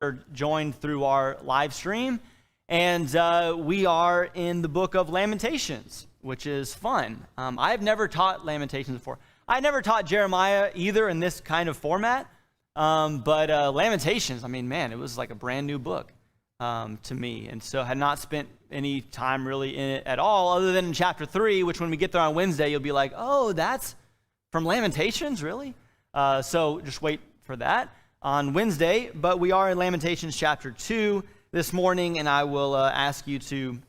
are joined through our live stream. And we are in the book of Lamentations, which is fun. I've never taught Lamentations before. I never taught Jeremiah either in this kind of format. But Lamentations, I mean, man, it was like a brand new book to me. And so had not spent any time really in it at all, other than in chapter 3, which when we get there on Wednesday, you'll be like, oh, that's from Lamentations, really? So just wait for that on Wednesday. But we are in Lamentations chapter 2 this morning, and I will ask you to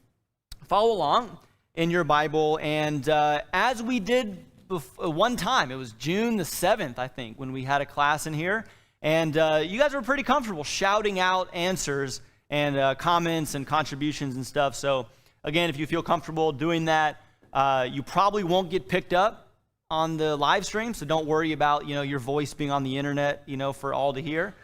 follow along in your Bible. And as we did one time, it was June the 7th, I think, when we had a class in here. And you guys were pretty comfortable shouting out answers and comments and contributions and stuff. So again, if you feel comfortable doing that, you probably won't get picked up on the live stream. So don't worry about, your voice being on the internet, for all to hear.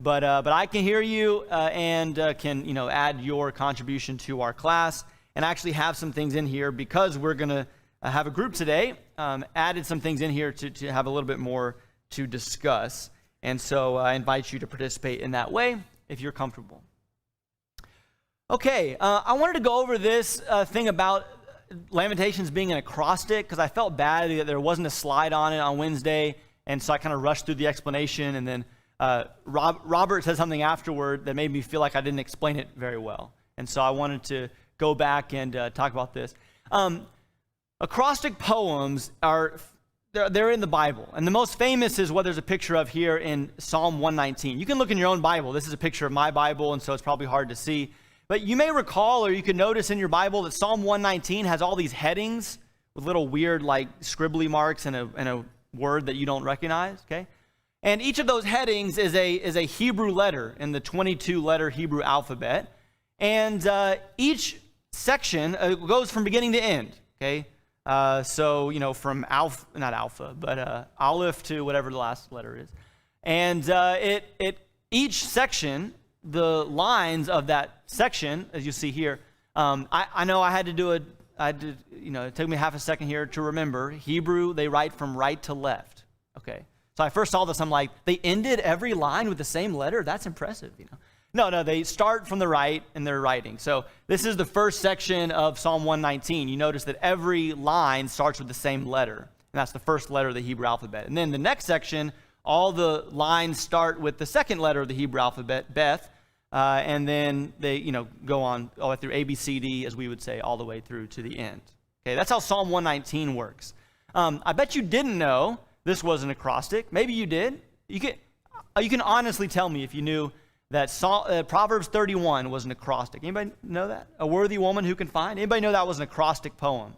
But I can hear you and can, add your contribution to our class, and actually have some things in here because we're going to have a group today. Added some things in here to have a little bit more to discuss. And so I invite you to participate in that way if you're comfortable. Okay, I wanted to go over this thing about Lamentations being an acrostic, because I felt bad that there wasn't a slide on it on Wednesday, and so I kind of rushed through the explanation, and then Robert said something afterward that made me feel like I didn't explain it very well. And so I wanted to go back and talk about this. Acrostic poems they're in the Bible, and the most famous is what there's a picture of here in Psalm 119. You can look in your own Bible. This is a picture of my Bible, and so it's probably hard to see. But you may recall, or you can notice in your Bible, that Psalm 119 has all these headings with little weird, like, scribbly marks and a word that you don't recognize, okay? And each of those headings is a Hebrew letter in the 22-letter Hebrew alphabet. And each section goes from beginning to end, okay? So, from Aleph to whatever the last letter is. And each section, the lines of that section, as you see here, I know I had to do it took me half a second here to remember. Hebrew, they write from right to left, okay? So I first saw this, I'm like, they ended every line with the same letter? That's impressive, No, they start from the right in their writing. So this is the first section of Psalm 119. You notice that every line starts with the same letter, and that's the first letter of the Hebrew alphabet. And then the next section, all the lines start with the second letter of the Hebrew alphabet, Beth, and then they, go on all the way through A, B, C, D, as we would say, all the way through to the end. Okay, that's how Psalm 119 works. I bet you didn't know this was an acrostic. Maybe you did. You can honestly tell me if you knew that Proverbs 31 was an acrostic. Anybody know that? A worthy woman who can find? Anybody know that was an acrostic poem?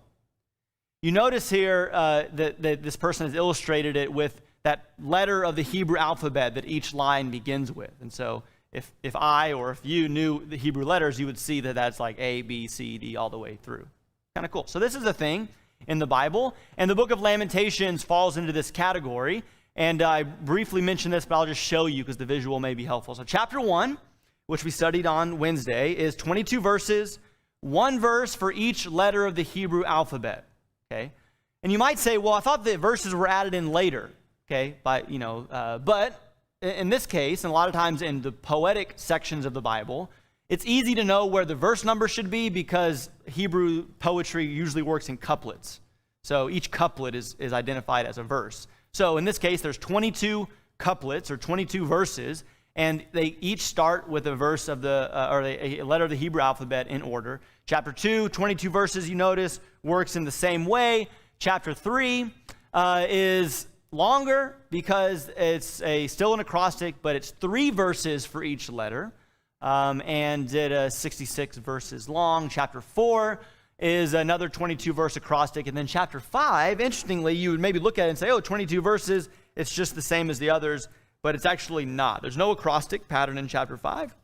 You notice here that this person has illustrated it with that letter of the Hebrew alphabet that each line begins with. And so if I or if you knew the Hebrew letters, you would see that that's like A, B, C, D, all the way through. Kind of cool. So this is a thing in the Bible, and the book of Lamentations falls into this category. And I briefly mentioned this, but I'll just show you because the visual may be helpful. So chapter 1, which we studied on Wednesday, is 22 verses, one verse for each letter of the Hebrew alphabet, okay? And you might say, well, I thought the verses were added in later, okay? But in this case, and a lot of times in the poetic sections of the Bible, it's easy to know where the verse number should be because Hebrew poetry usually works in couplets. So each couplet is identified as a verse. So in this case, there's 22 couplets or 22 verses, and they each start with a verse of a letter of the Hebrew alphabet in order. Chapter 2, 22 verses, you notice, works in the same way. Chapter 3 is longer because it's still an acrostic, but it's 3 verses for each letter, and it 66 verses long. Chapter 4 is another 22-verse acrostic. And then chapter 5, interestingly, you would maybe look at it and say, 22 verses, it's just the same as the others, but it's actually not. There's no acrostic pattern in chapter 5,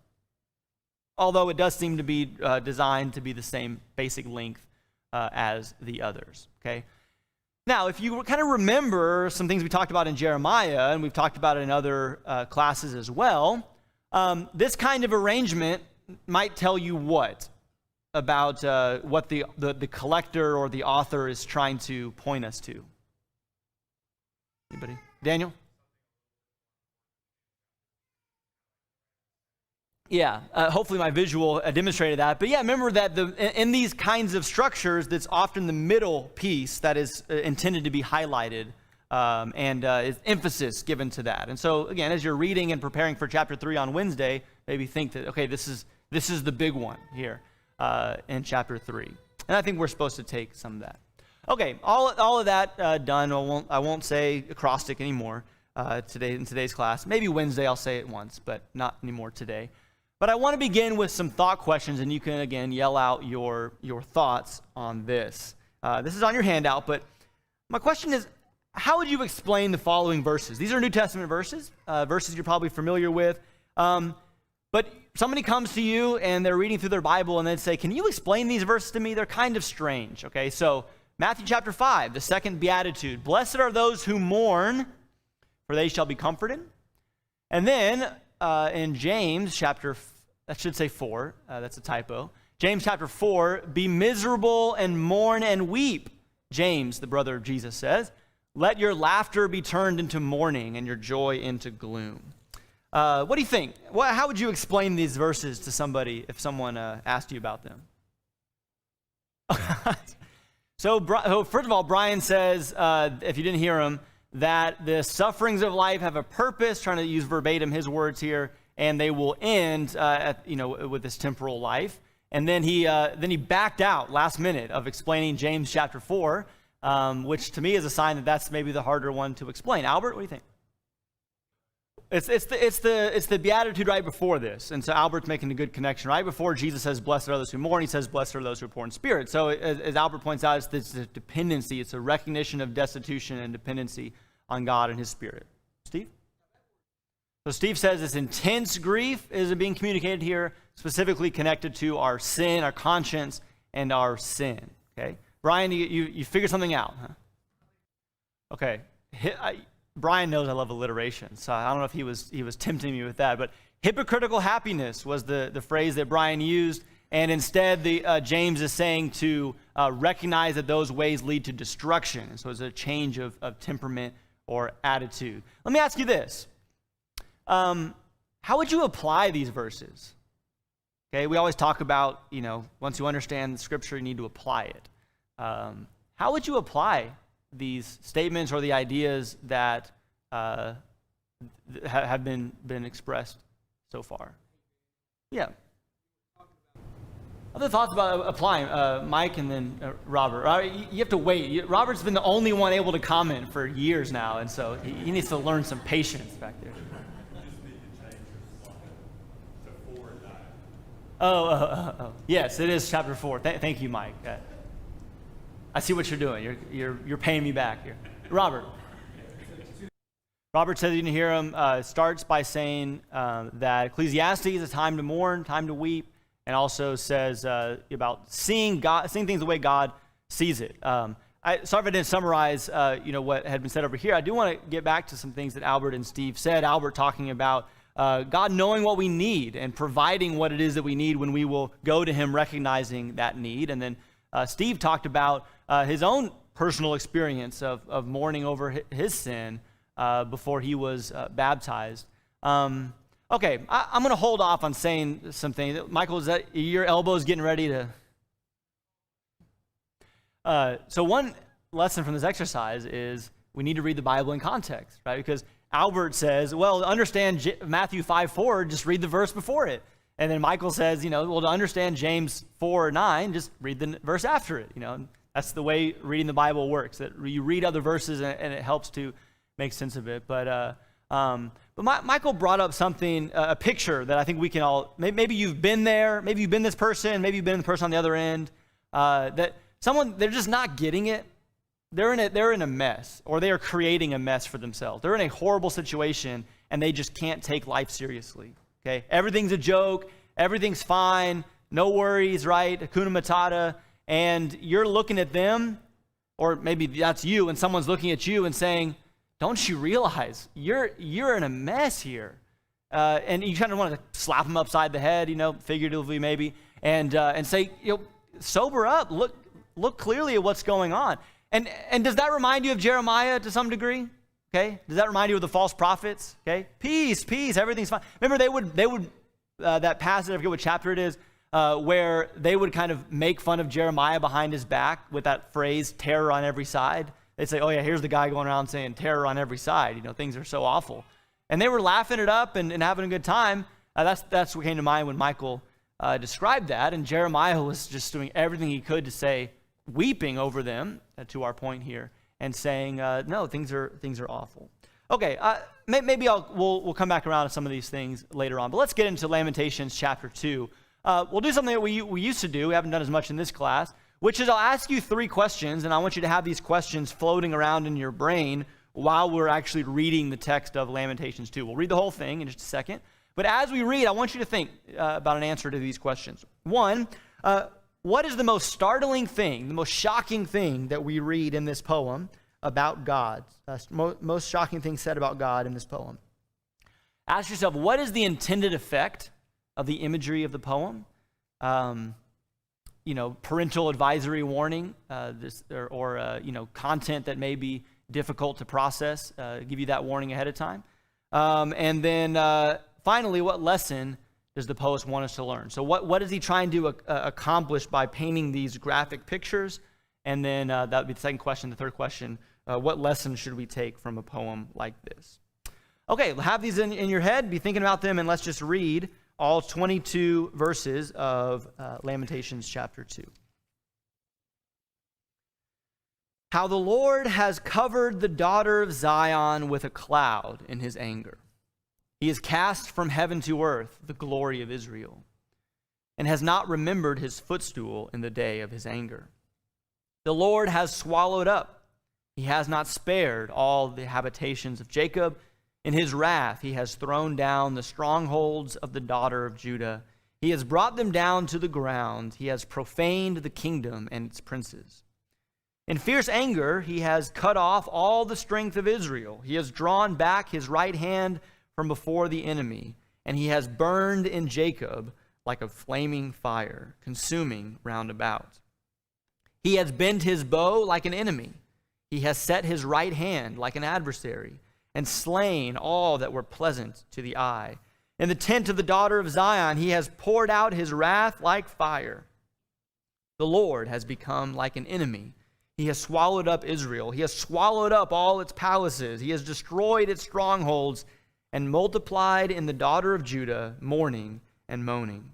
although it does seem to be designed to be the same basic length as the others, okay? Now, if you kind of remember some things we talked about in Jeremiah, and we've talked about it in other classes as well, this kind of arrangement might tell you what about what the collector or the author is trying to point us to? Anybody? Daniel? Yeah, hopefully my visual demonstrated that. But yeah, remember that in these kinds of structures, that's often the middle piece that is intended to be highlighted, and is emphasis given to that. And so again, as you're reading and preparing for chapter 3 on Wednesday, maybe think that, okay, this is the big one here in chapter 3. And I think we're supposed to take some of that. Okay, all of that done. I won't say acrostic anymore today in today's class. Maybe Wednesday I'll say it once, but not anymore today. But I want to begin with some thought questions, and you can, again, yell out your thoughts on this. This is on your handout, but my question is, how would you explain the following verses? These are New Testament verses, verses you're probably familiar with. But somebody comes to you, and they're reading through their Bible, and they say, can you explain these verses to me? They're kind of strange, okay? So Matthew chapter 5, the second beatitude. Blessed are those who mourn, for they shall be comforted. And then in James chapter, that should say 4, that's a typo. James chapter 4, be miserable and mourn and weep. James, the brother of Jesus, says, let your laughter be turned into mourning and your joy into gloom. What do you think? How would you explain these verses to somebody if someone asked you about them? So first of all, Brian says, if you didn't hear him, that the sufferings of life have a purpose, trying to use verbatim his words here, and they will end with this temporal life. And then he backed out last minute of explaining James chapter 4, which to me is a sign that that's maybe the harder one to explain. Albert, what do you think? It's the beatitude right before this, and so Albert's making a good connection. Right before Jesus says, "Blessed are those who mourn," he says, "Blessed are those who are poor in spirit." So, as Albert points out, it's the dependency. It's a recognition of destitution and dependency on God and His Spirit. Steve? So Steve says this intense grief is being communicated here, specifically connected to our sin, our conscience, and our sin. Okay, Brian, you figured something out, huh? Okay. Brian knows I love alliteration, so I don't know if he was tempting me with that, but hypocritical happiness was the phrase that Brian used, and instead James is saying to recognize that those ways lead to destruction, and so it's a change of temperament or attitude. Let me ask you this. How would you apply these verses? Okay, we always talk about, once you understand the Scripture, you need to apply it. How would you apply these statements or the ideas that have been expressed so far? Yeah. Other thoughts about applying? Mike and then Robert. You have to wait. Robert's been the only one able to comment for years now, and so he needs to learn some patience back there. Oh. Yes, it is chapter 4. Thank you, Mike. I see what you're doing. You're paying me back here. Robert. Robert says you didn't hear him. Starts by saying that Ecclesiastes is a time to mourn, time to weep, and also says about seeing things the way God sees it. Sorry if I didn't summarize what had been said over here. I do want to get back to some things that Albert and Steve said. Albert talking about God knowing what we need and providing what it is that we need when we will go to Him, recognizing that need. And then Steve talked about his own personal experience of mourning over his sin before he was baptized. Okay, I'm going to hold off on saying some things. Michael, is that your elbow's getting ready to... So one lesson from this exercise is we need to read the Bible in context, right? Because Albert says, well, to understand Matthew 5:4, just read the verse before it. And then Michael says, to understand James 4:9, just read the verse after it. That's the way reading the Bible works. That you read other verses and it helps to make sense of it. But Michael brought up something, a picture that I think we can all. Maybe you've been there. Maybe you've been this person. Maybe you've been the person on the other end. That they're just not getting it. They're in a mess, or they are creating a mess for themselves. They're in a horrible situation, and they just can't take life seriously. Okay, everything's a joke. Everything's fine. No worries, right? Hakuna Matata. And you're looking at them, or maybe that's you, and someone's looking at you and saying, "Don't you realize you're in a mess here?" And you kind of want to slap them upside the head, figuratively maybe, and say, sober up. Look clearly at what's going on. And does that remind you of Jeremiah to some degree? Okay, does that remind you of the false prophets? Okay, peace, everything's fine. Remember, they would that passage, I forget what chapter it is, where they would kind of make fun of Jeremiah behind his back with that phrase, terror on every side. They'd say, oh yeah, here's the guy going around saying terror on every side. Things are so awful. And they were laughing it up and having a good time. That's what came to mind when Michael described that. And Jeremiah was just doing everything he could to say, weeping over them, to our point here, and saying, no, things are awful. Okay, maybe we'll come back around to some of these things later on. But let's get into Lamentations chapter 2. We'll do something that we used to do. We haven't done as much in this class, which is I'll ask you 3 questions, and I want you to have these questions floating around in your brain while we're actually reading the text of Lamentations 2. We'll read the whole thing in just a second. But as we read, I want you to think about an answer to these questions. 1, what is the most startling thing, the most shocking thing that we read in this poem about God? Most shocking thing said about God in this poem. Ask yourself, what is the intended effect of the imagery of the poem? Parental advisory warning, content that may be difficult to process, give you that warning ahead of time. And then finally, what lesson does the poet want us to learn? So what is he trying to accomplish by painting these graphic pictures? And then that would be the second question. The third question, what lesson should we take from a poem like this? Okay, have these in your head, be thinking about them, and let's just read all 22 verses of Lamentations chapter 2. How the Lord has covered the daughter of Zion with a cloud in his anger. He has cast from heaven to earth the glory of Israel, and has not remembered his footstool in the day of his anger. The Lord has swallowed up, he has not spared all the habitations of Jacob. In his wrath he has thrown down the strongholds of the daughter of Judah. He has brought them down to the ground. He has profaned the kingdom and its princes. In fierce anger he has cut off all the strength of Israel. He has drawn back his right hand from before the enemy, and he has burned in Jacob like a flaming fire, consuming round about. He has bent his bow like an enemy. He has set his right hand like an adversary, and slain all that were pleasant to the eye. In the tent of the daughter of Zion he has poured out his wrath like fire. The Lord has become like an enemy. He has swallowed up Israel. He has swallowed up all its palaces. He has destroyed its strongholds and multiplied in the daughter of Judah mourning and moaning.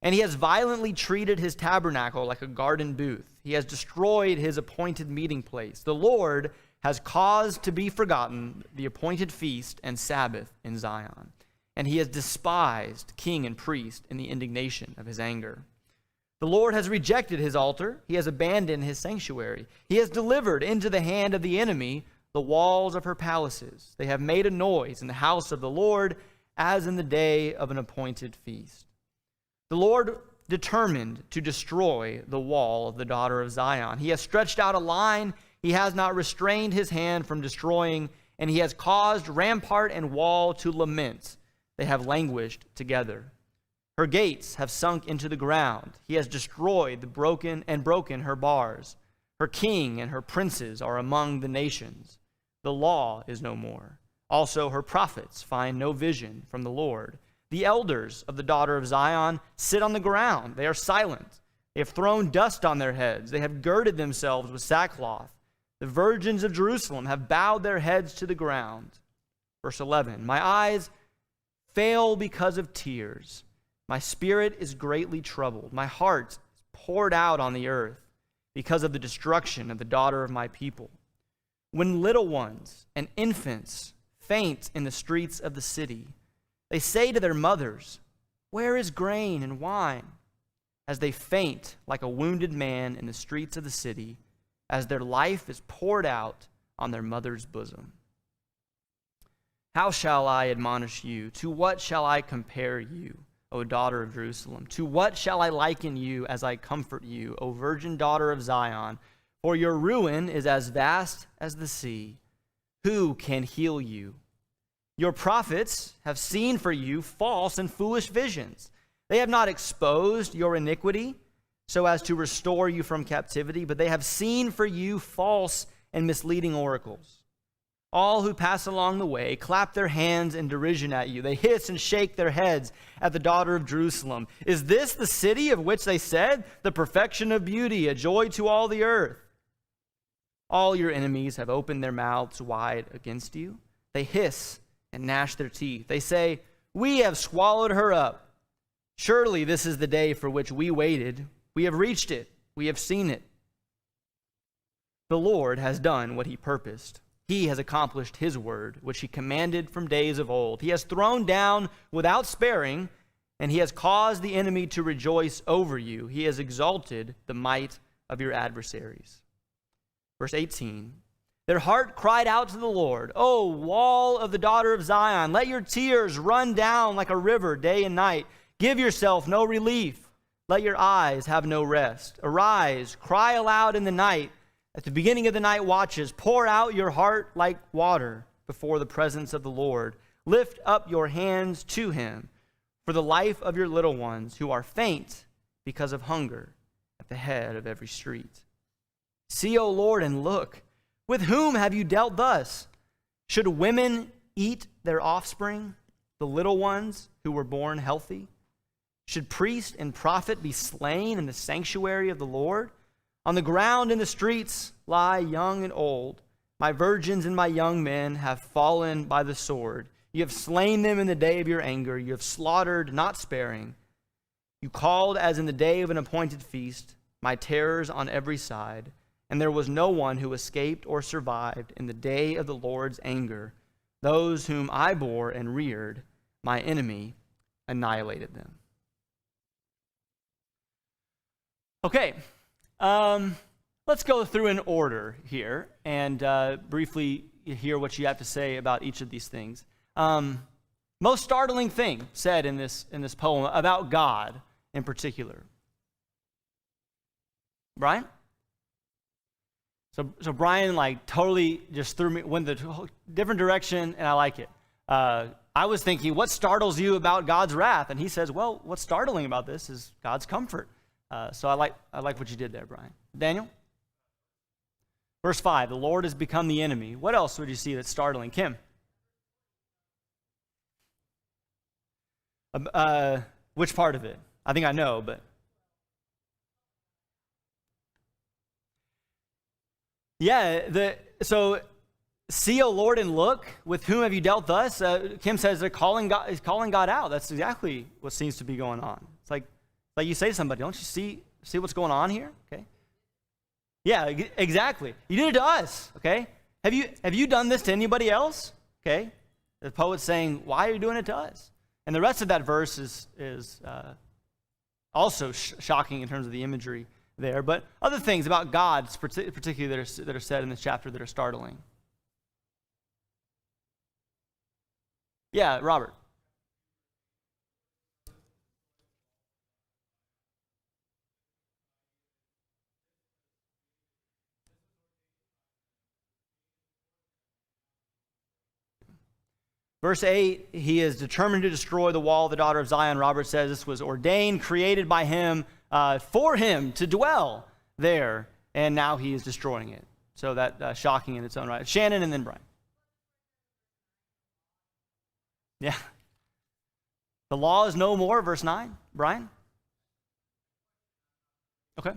And he has violently treated his tabernacle like a garden booth. He has destroyed his appointed meeting place. The Lord has caused to be forgotten the appointed feast and Sabbath in Zion. And he has despised king and priest in the indignation of his anger. The Lord has rejected his altar. He has abandoned his sanctuary. He has delivered into the hand of the enemy the walls of her palaces. They have made a noise in the house of the Lord as in the day of an appointed feast. The Lord determined to destroy the wall of the daughter of Zion. He has stretched out a line. He has not restrained his hand from destroying, and he has caused rampart and wall to lament. They have languished together. Her gates have sunk into the ground. He has destroyed the broken her bars. Her king and her princes are among the nations. The law is no more. Also her prophets find no vision from the Lord. The elders of the daughter of Zion sit on the ground. They are silent. They have thrown dust on their heads. They have girded themselves with sackcloth. The virgins of Jerusalem have bowed their heads to the ground. Verse 11, my eyes fail because of tears. My spirit is greatly troubled. My heart is poured out on the earth because of the destruction of the daughter of my people. When little ones and infants faint in the streets of the city, they say to their mothers, where is grain and wine? As they faint like a wounded man in the streets of the city, as their life is poured out on their mother's bosom. How shall I admonish you? To what shall I compare you, O daughter of Jerusalem? To what shall I liken you as I comfort you, O virgin daughter of Zion? For your ruin is as vast as the sea. Who can heal you? Your prophets have seen for you false and foolish visions. They have not exposed your iniquity so as to restore you from captivity, but they have seen for you false and misleading oracles. All who pass along the way clap their hands in derision at you. They hiss and shake their heads at the daughter of Jerusalem. Is this the city of which they said, the perfection of beauty, a joy to all the earth? All your enemies have opened their mouths wide against you. They hiss and gnash their teeth. They say, we have swallowed her up. Surely this is the day for which we waited. We have reached it. We have seen it. The Lord has done what he purposed. He has accomplished his word, which he commanded from days of old. He has thrown down without sparing, and he has caused the enemy to rejoice over you. He has exalted the might of your adversaries. Verse 18, their heart cried out to the Lord, O wall of the daughter of Zion, let your tears run down like a river day and night. Give yourself no relief. Let your eyes have no rest. Arise, cry aloud in the night. At the beginning of the night watches, pour out your heart like water before the presence of the Lord. Lift up your hands to him for the life of your little ones who are faint because of hunger at the head of every street. See, O Lord, and look. With whom have you dealt thus? Should women eat their offspring, the little ones who were born healthy? Should priest and prophet be slain in the sanctuary of the Lord? On the ground in the streets lie young and old. My virgins and my young men have fallen by the sword. You have slain them in the day of your anger. You have slaughtered, not sparing. You called as in the day of an appointed feast, my terrors on every side. And there was no one who escaped or survived in the day of the Lord's anger. Those whom I bore and reared, my enemy annihilated them. Okay. Let's go through in order here and briefly hear what you have to say about each of these things. Most startling thing said in this poem about God in particular. Brian? So Brian totally just went the different direction, and I like it. I was thinking, what startles you about God's wrath? And he says, well, what's startling about this is God's comfort. So I like what you did there, Brian. Daniel? Verse 5, the Lord has become the enemy. What else would you see that's startling? Kim? Which part of it? I think I know, but... Yeah, so see, O Lord, and look, with whom have you dealt thus? Kim says they're calling God out. That's exactly what seems to be going on. It's like you say to somebody, don't you see what's going on here? Okay. Yeah, exactly. You did it to us, okay? Have you done this to anybody else? Okay. The poet's saying, why are you doing it to us? And the rest of that verse is also shocking in terms of the imagery there, but other things about God, particularly that are said in this chapter, that are startling. Yeah, Robert. Verse 8, he is determined to destroy the wall of the daughter of Zion. Robert says this was ordained, created by him, for him to dwell there, and now he is destroying it. So that shocking in its own right. Shannon and then Brian. Yeah. The law is no more, verse 9. Brian? Okay.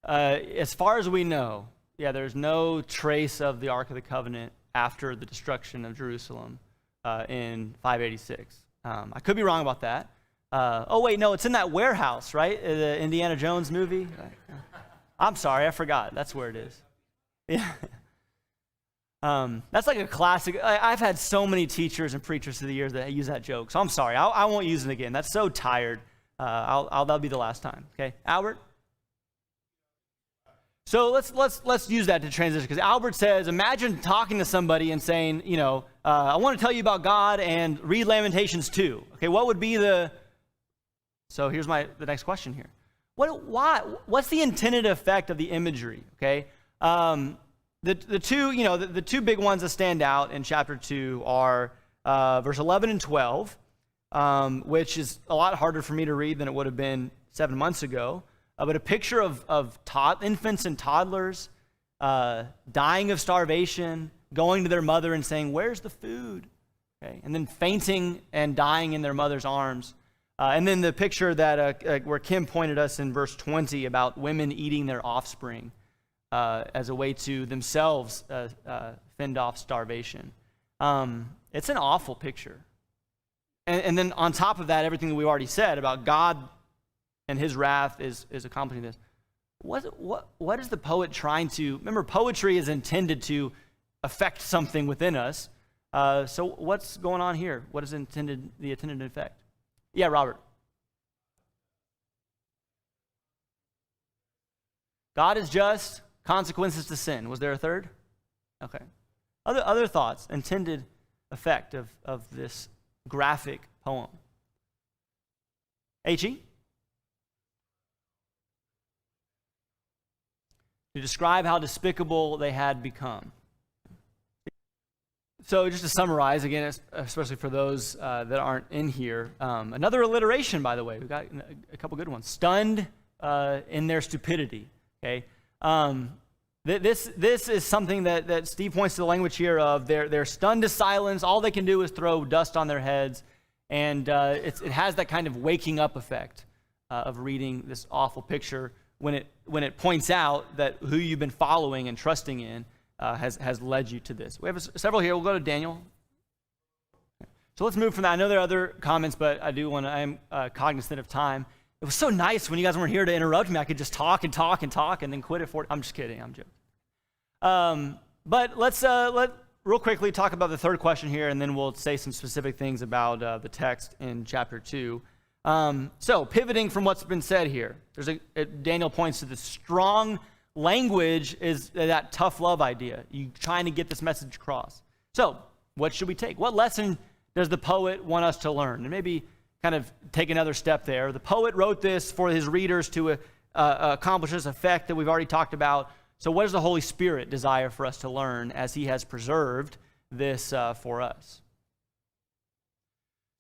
As far as we know, yeah, there's no trace of the Ark of the Covenant after the destruction of Jerusalem in 586. I could be wrong about that. Oh, wait, no, it's in that warehouse, right? The Indiana Jones movie. I'm sorry, I forgot. That's where it is. Yeah. That's like a classic. I've had so many teachers and preachers through the years that use that joke, so I'm sorry. I won't use it again. That's so tired. That'll be the last time. Okay, Albert? So let's use that to transition, because Albert says, imagine talking to somebody and saying, I want to tell you about God and read Lamentations 2. Okay, what would be so here's the next question here. What's the intended effect of the imagery? Okay, the two big ones that stand out in chapter 2 are verse 11 and 12, which is a lot harder for me to read than it would have been 7 months ago. but a picture of infants and toddlers dying of starvation, going to their mother and saying, "Where's the food?" Okay, and then fainting and dying in their mother's arms. And then the picture that where Kim pointed us in verse 20 about women eating their offspring as a way to themselves fend off starvation. It's an awful picture. And then on top of that, everything that we already said about God and his wrath is accomplishing this. What is the poet trying to... Remember, poetry is intended to affect something within us. So what's going on here? What is the intended effect? Yeah, Robert. God is just, consequences to sin. Was there a third? Okay. Other thoughts, intended effect of this graphic poem. H.E.? To describe how despicable they had become. So just to summarize, again, especially for those that aren't in here, another alliteration, by the way. We've got a couple good ones. Stunned in their stupidity. Okay. This is something that Steve points to the language here of they're stunned to silence. All they can do is throw dust on their heads. And it has that kind of waking up effect of reading this awful picture when it points out that who you've been following and trusting in has led you to this. We have several here. We'll go to Daniel. So let's move from that. I know there are other comments, but I am cognizant of time. It was so nice when you guys weren't here to interrupt me. I could just talk and talk and talk and then quit it. I'm just kidding. I'm joking. But let's real quickly talk about the third question here, and then we'll say some specific things about the text in chapter 2. So pivoting from what's been said here, Daniel points to the strong language is that tough love idea. You trying to get this message across. So what should we take? What lesson does the poet want us to learn? And maybe kind of take another step there. The poet wrote this for his readers to accomplish this effect that we've already talked about. So what does the Holy Spirit desire for us to learn as he has preserved this for us?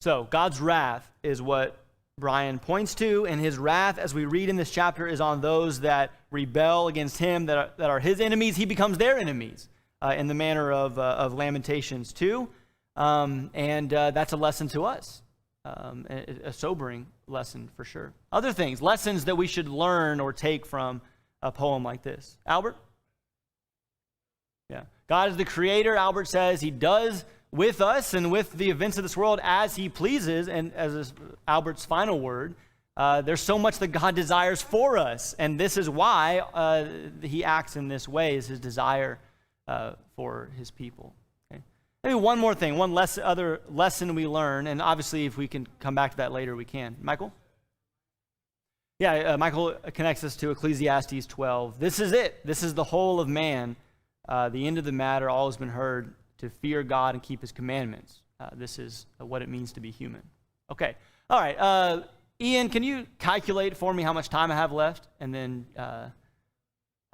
So God's wrath is what Brian points to, and his wrath, as we read in this chapter, is on those that rebel against him, that are his enemies. He becomes their enemies in the manner of Lamentations 2. And that's a lesson to us, a sobering lesson for sure. Other things, lessons that we should learn or take from a poem like this. Albert? Yeah. God is the creator, Albert says. He does with us and with the events of this world as he pleases, and as is Albert's final word, there's so much that God desires for us, and this is why he acts in this way, is his desire for his people. Okay? Maybe one more thing, other lesson we learn, and obviously if we can come back to that later, we can. Michael? Yeah, Michael connects us to Ecclesiastes 12. This is it. This is the whole of man. The end of the matter, all has been heard, to fear God and keep his commandments. This is what it means to be human. Okay. All right. Ian, can you calculate for me how much time I have left? And then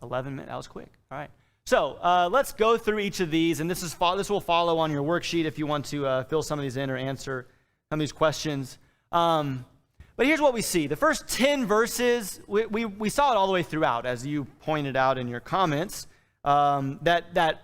11 minutes. That was quick. All right. So let's go through each of these, and this will follow on your worksheet if you want to fill some of these in or answer some of these questions. But here's what we see. The first 10 verses, we saw it all the way throughout, as you pointed out in your comments, that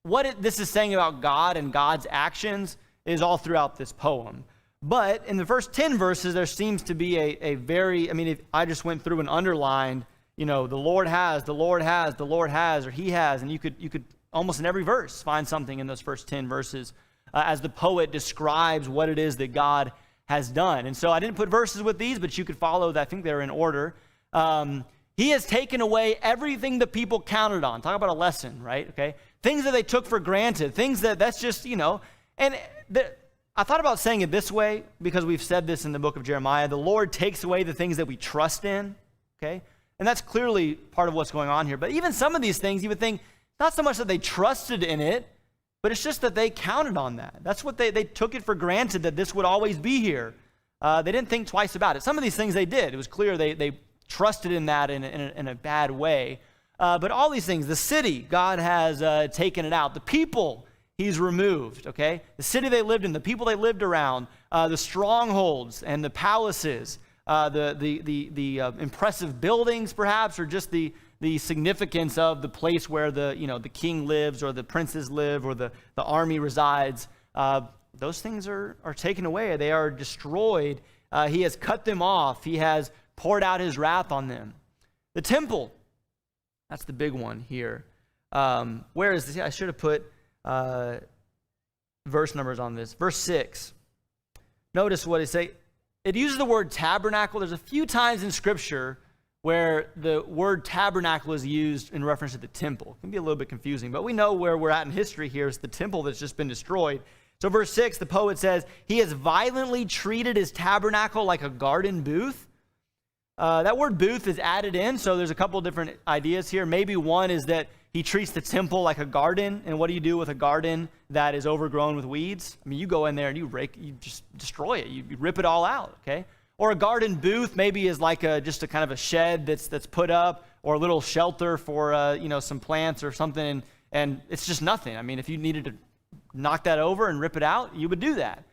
what this is saying about God and God's actions is all throughout this poem. But in the first 10 verses, there seems to be a very, if I just went through and underlined, the Lord has, the Lord has, the Lord has, or he has, and you could almost in every verse find something in those first 10 verses as the poet describes what it is that God has done. And so I didn't put verses with these, but you could follow that. I think they're in order. He has taken away everything that people counted on. Talk about a lesson, right? Okay. Things that they took for granted, things that's just, and I thought about saying it this way because we've said this in the book of Jeremiah. The Lord takes away the things that we trust in, okay? And that's clearly part of what's going on here. But even some of these things, you would think, not so much that they trusted in it, but it's just that they counted on that. That's what they took it for granted that this would always be here. They didn't think twice about it. Some of these things they did. It was clear they trusted in that in a bad way. But all these things, the city, God has taken it out. The people, he's removed, okay? The city they lived in, the people they lived around, the strongholds and the palaces, the impressive buildings, perhaps, or just the significance of the place where the king lives, or the princes live, or the army resides. Those things are taken away. They are destroyed. He has cut them off. He has poured out his wrath on them. The temple, that's the big one here. Where is this? I should have put verse numbers on this. Verse 6. Notice what it says. It uses the word tabernacle. There's a few times in Scripture where the word tabernacle is used in reference to the temple. It can be a little bit confusing, but we know where we're at in history here is the temple that's just been destroyed. So verse 6, the poet says, he has violently treated his tabernacle like a garden booth. That word booth is added in, so there's a couple different ideas here. Maybe one is that he treats the temple like a garden, and what do you do with a garden that is overgrown with weeds? I mean, you go in there and you just destroy it. You rip it all out, okay? Or a garden booth maybe is like just a kind of a shed that's put up, or a little shelter for some plants or something, and it's just nothing. I mean, if you needed to knock that over and rip it out, you would do that.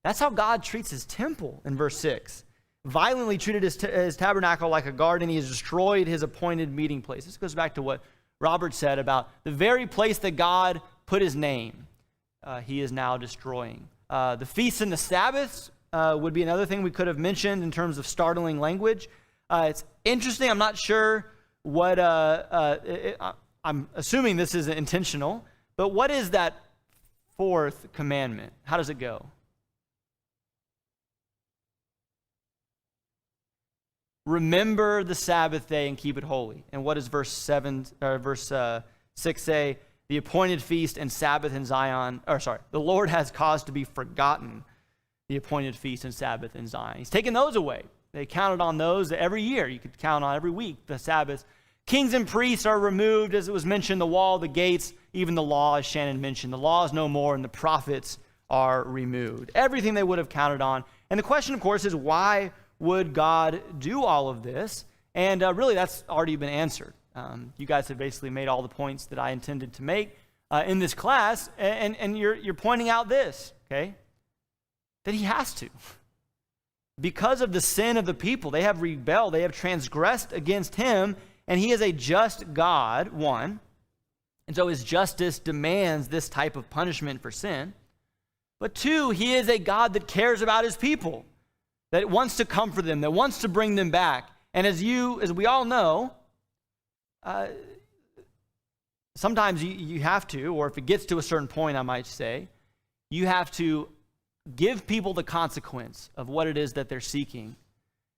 That's how God treats his temple in verse 6. Violently treated his tabernacle like a garden. He has destroyed his appointed meeting place. This goes back to what Robert said about the very place that God put his name. He is now destroying. The feasts and the Sabbaths would be another thing we could have mentioned in terms of startling language. It's interesting. I'm not sure what, I'm assuming this is intentional, but what is that fourth commandment? How does it go? Remember the Sabbath day and keep it holy. And what does verse 6 say? The appointed feast and Sabbath in Zion, the Lord has caused to be forgotten the appointed feast and Sabbath in Zion. He's taken those away. They counted on those every year. You could count on every week the Sabbath. Kings and priests are removed, as it was mentioned, the wall, the gates, even the law, as Shannon mentioned. The law is no more, and the prophets are removed. Everything they would have counted on. And the question, of course, is why would God do all of this? And really, that's already been answered. You guys have basically made all the points that I intended to make in this class, and you're pointing out this, okay? That he has to. Because of the sin of the people, they have rebelled, they have transgressed against him, and he is a just God, one. And so his justice demands this type of punishment for sin. But two, he is a God that cares about his people, that wants to comfort them, that wants to bring them back. And as we all know, sometimes you have to, or if it gets to a certain point, I might say, you have to give people the consequence of what it is that they're seeking,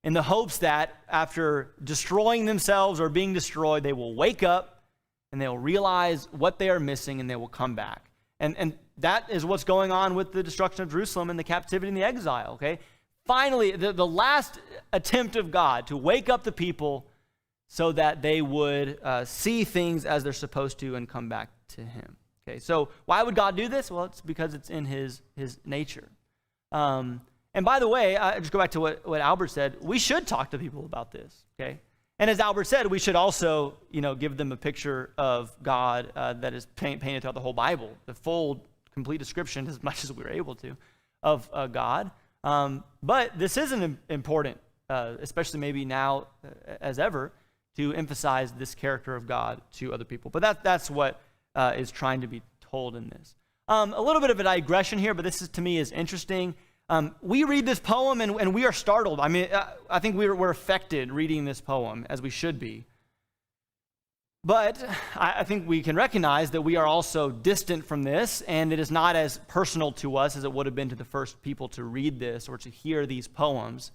in the hopes that after destroying themselves or being destroyed, they will wake up and they will realize what they are missing and they will come back. And that is what's going on with the destruction of Jerusalem and the captivity and the exile, okay? Finally, the last attempt of God to wake up the people so that they would see things as they're supposed to and come back to him. Okay, so why would God do this? Well, it's because it's in his nature. And by the way, I just go back to what Albert said. We should talk to people about this, okay? And as Albert said, we should also, give them a picture of God that is painted throughout the whole Bible, the full, complete description, as much as we were able to, of God. But this isn't important, especially maybe now as ever, to emphasize this character of God to other people. But that's what is trying to be told in this. A little bit of a digression here, but this to me is interesting. We read this poem and we are startled. I mean, I think we're affected reading this poem, as we should be. But I think we can recognize that we are also distant from this, and it is not as personal to us as it would have been to the first people to read this or to hear these poems.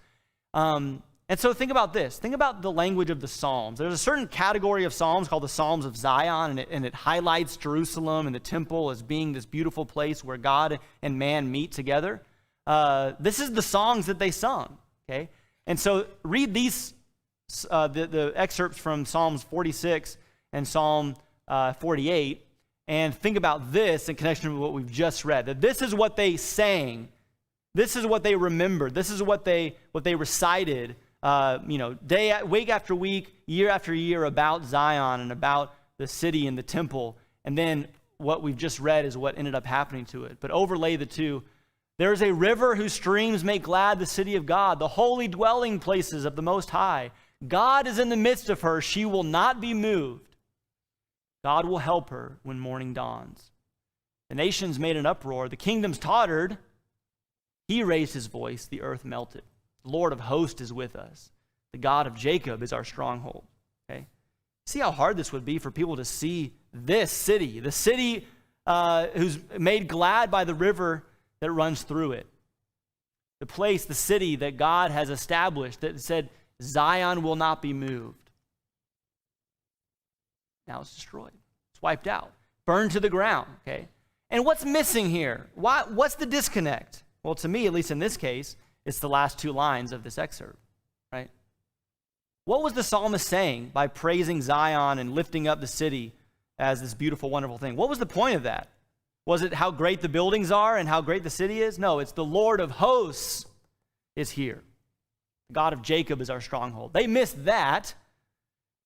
And so think about this. Think about the language of the Psalms. There's a certain category of Psalms called the Psalms of Zion, and it highlights Jerusalem and the temple as being this beautiful place where God and man meet together. This is the songs that they sung, okay? And so read these, the excerpts from Psalms 46 and Psalm 48, and think about this in connection with what we've just read, that this is what they sang, this is what they remembered, this is what they recited, week after week, year after year about Zion and about the city and the temple. And then what we've just read is what ended up happening to it. But overlay the two, There is a river whose streams make glad the city of God, the holy dwelling places of the Most High. God is in the midst of her. She will not be moved. God will help her when morning dawns. The nations made an uproar. The kingdoms tottered. He raised his voice. The earth melted. The Lord of hosts is with us. The God of Jacob is our stronghold. Okay? See how hard this would be for people to see this city, the city who's made glad by the river that runs through it. The place, the city that God has established that said, Zion will not be moved. Now it's destroyed. It's wiped out. Burned to the ground. Okay? And what's missing here? What's the disconnect? Well, to me, at least in this case, it's the last two lines of this excerpt. Right? What was the psalmist saying by praising Zion and lifting up the city as this beautiful, wonderful thing? What was the point of that? Was it how great the buildings are and how great the city is? No, it's the Lord of hosts is here. The God of Jacob is our stronghold. They missed that.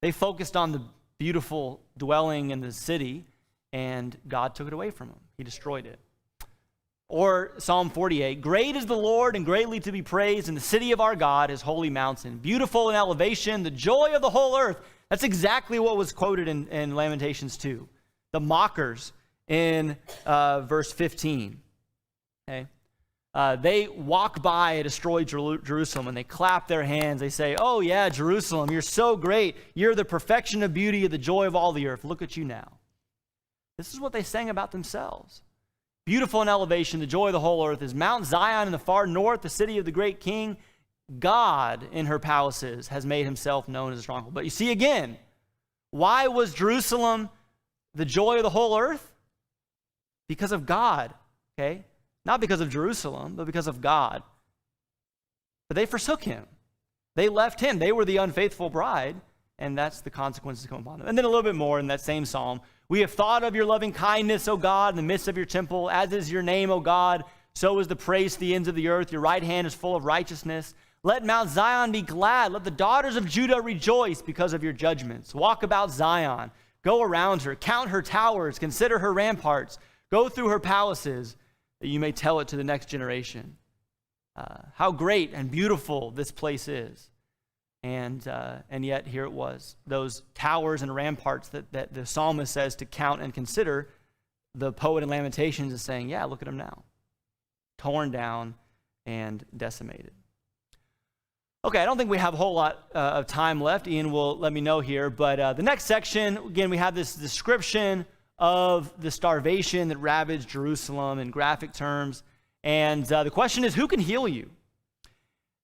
They focused on the beautiful dwelling in the city, and God took it away from them. He destroyed it. Or Psalm 48, great is the Lord and greatly to be praised in the city of our God, his holy mountain. Beautiful in elevation, the joy of the whole earth. That's exactly what was quoted in Lamentations 2. The mockers in verse 15. Okay? They walk by a destroyed Jerusalem and they clap their hands. They say, oh yeah, Jerusalem, you're so great. You're the perfection of beauty, the joy of all the earth. Look at you now. This is what they sang about themselves. Beautiful in elevation, the joy of the whole earth is Mount Zion in the far north, the city of the great king. God in her palaces has made himself known as a stronghold. But you see again, why was Jerusalem the joy of the whole earth? Because of God, okay? Not because of Jerusalem, but because of God. But they forsook him. They left him. They were the unfaithful bride, and that's the consequences that come upon them. And then a little bit more in that same psalm. We have thought of your loving kindness, O God, in the midst of your temple. As is your name, O God, so is the praise to the ends of the earth. Your right hand is full of righteousness. Let Mount Zion be glad. Let the daughters of Judah rejoice because of your judgments. Walk about Zion. Go around her. Count her towers. Consider her ramparts. Go through her palaces, that you may tell it to the next generation. How great and beautiful this place is. And yet here it was. Those towers and ramparts that the psalmist says to count and consider, the poet in Lamentations is saying, yeah, look at them now. Torn down and decimated. Okay, I don't think we have a whole lot of time left. Ian will let me know here. But the next section, again, we have this description of the starvation that ravaged Jerusalem in graphic terms. And the question is, who can heal you?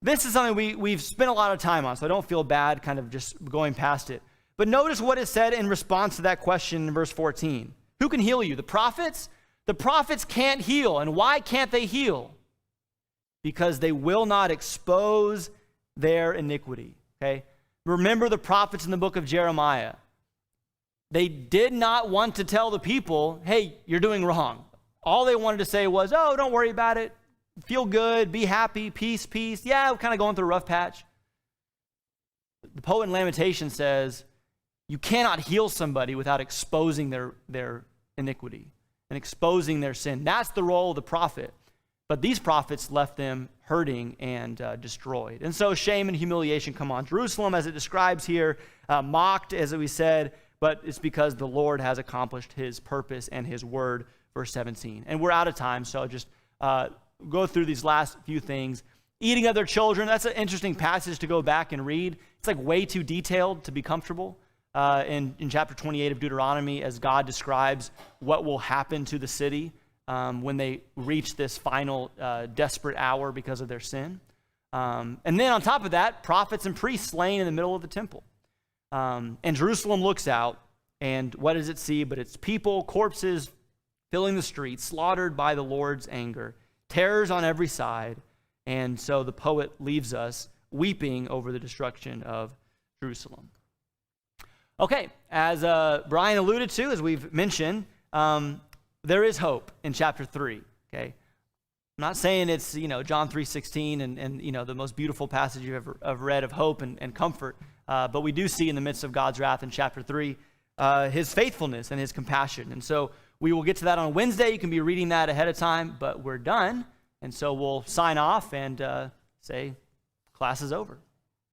This is something we've spent a lot of time on, so I don't feel bad kind of just going past it. But notice what is said in response to that question in verse 14. Who can heal you? The prophets? The prophets can't heal. And why can't they heal? Because they will not expose their iniquity. Okay? Remember the prophets in the book of Jeremiah. They did not want to tell the people, hey, you're doing wrong. All they wanted to say was, oh, don't worry about it. Feel good, be happy, peace, peace. Yeah, we're kind of going through a rough patch. The poet in Lamentations says, you cannot heal somebody without exposing their iniquity and exposing their sin. That's the role of the prophet. But these prophets left them hurting and destroyed. And so shame and humiliation come on Jerusalem, as it describes here, mocked, as we said, but it's because the Lord has accomplished his purpose and his word, verse 17. And we're out of time, so just go through these last few things. Eating of their children, that's an interesting passage to go back and read. It's like way too detailed to be comfortable in chapter 28 of Deuteronomy, as God describes what will happen to the city when they reach this final desperate hour because of their sin. And then on top of that, prophets and priests slain in the middle of the temple. And Jerusalem looks out, and what does it see? But it's people, corpses filling the streets, slaughtered by the Lord's anger, terrors on every side. And so the poet leaves us weeping over the destruction of Jerusalem. Okay, as Brian alluded to, as we've mentioned, there is hope in chapter 3, okay? I'm not saying it's, John 3:16 and the most beautiful passage you've ever read of hope and comfort, but we do see in the midst of God's wrath in chapter 3 his faithfulness and his compassion. And so we will get to that on Wednesday. You can be reading that ahead of time, but we're done And so we'll sign off and say, class is over.